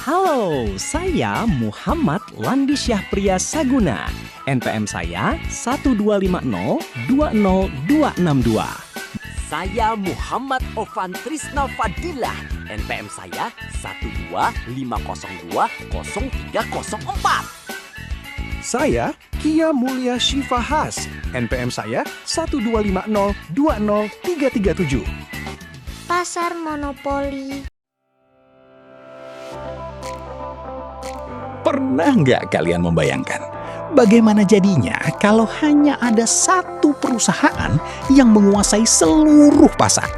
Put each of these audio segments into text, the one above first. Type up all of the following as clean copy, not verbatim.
Halo, saya Muhammad Landi Syahpria Saguna. NPM saya 125020262. Saya Muhammad Ovan Trisna Fadilah. NPM saya 125020304. Saya Kia Mulia Syifahas. NPM saya 125020337. Pasar monopoli. Pernah nggak kalian membayangkan bagaimana jadinya kalau hanya ada satu perusahaan yang menguasai seluruh pasar?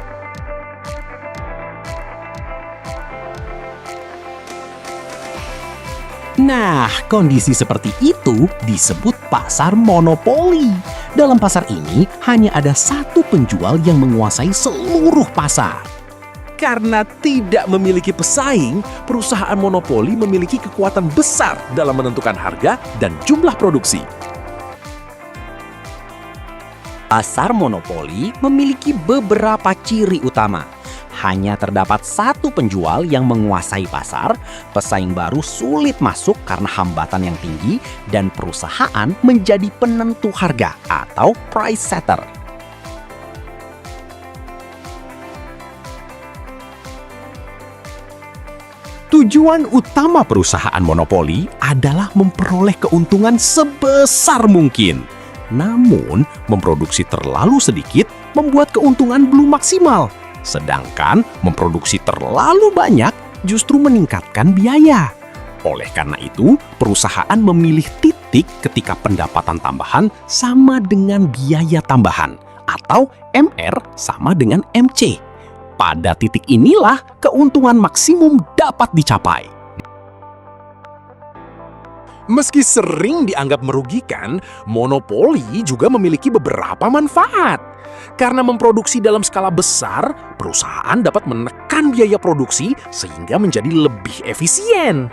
Nah, kondisi seperti itu disebut pasar monopoli. Dalam pasar ini hanya ada satu penjual yang menguasai seluruh pasar. Karena tidak memiliki pesaing, perusahaan monopoli memiliki kekuatan besar dalam menentukan harga dan jumlah produksi. Pasar monopoli memiliki beberapa ciri utama. Hanya terdapat satu penjual yang menguasai pasar, pesaing baru sulit masuk karena hambatan yang tinggi, dan perusahaan menjadi penentu harga atau price setter. Tujuan utama perusahaan monopoli adalah memperoleh keuntungan sebesar mungkin. Namun, memproduksi terlalu sedikit membuat keuntungan belum maksimal. Sedangkan memproduksi terlalu banyak justru meningkatkan biaya. Oleh karena itu, perusahaan memilih titik ketika pendapatan tambahan sama dengan biaya tambahan, atau MR sama dengan MC. Pada titik inilah keuntungan maksimum dapat dicapai. Meski sering dianggap merugikan, monopoli juga memiliki beberapa manfaat. Karena memproduksi dalam skala besar, perusahaan dapat menekan biaya produksi sehingga menjadi lebih efisien.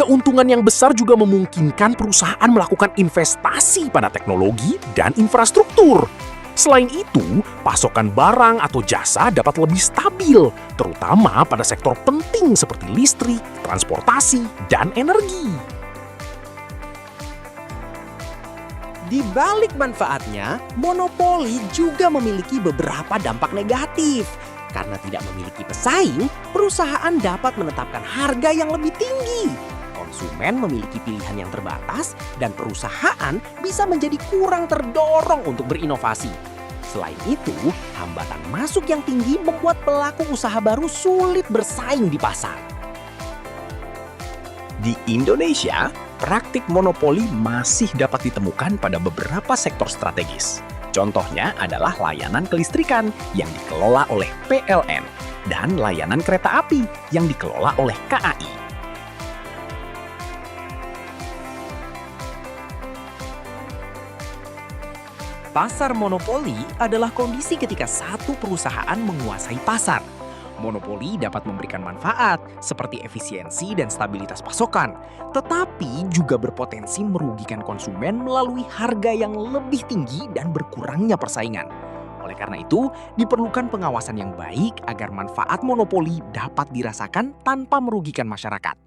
Keuntungan yang besar juga memungkinkan perusahaan melakukan investasi pada teknologi dan infrastruktur. Selain itu, pasokan barang atau jasa dapat lebih stabil, terutama pada sektor penting seperti listrik, transportasi, dan energi. Di balik manfaatnya, monopoli juga memiliki beberapa dampak negatif. Karena tidak memiliki pesaing, perusahaan dapat menetapkan harga yang lebih tinggi. Konsumen memiliki pilihan yang terbatas dan perusahaan bisa menjadi kurang terdorong untuk berinovasi. Selain itu, hambatan masuk yang tinggi membuat pelaku usaha baru sulit bersaing di pasar. Di Indonesia, praktik monopoli masih dapat ditemukan pada beberapa sektor strategis. Contohnya adalah layanan kelistrikan yang dikelola oleh PLN dan layanan kereta api yang dikelola oleh KAI. Pasar monopoli adalah kondisi ketika satu perusahaan menguasai pasar. Monopoli dapat memberikan manfaat seperti efisiensi dan stabilitas pasokan, tetapi juga berpotensi merugikan konsumen melalui harga yang lebih tinggi dan berkurangnya persaingan. Oleh karena itu, diperlukan pengawasan yang baik agar manfaat monopoli dapat dirasakan tanpa merugikan masyarakat.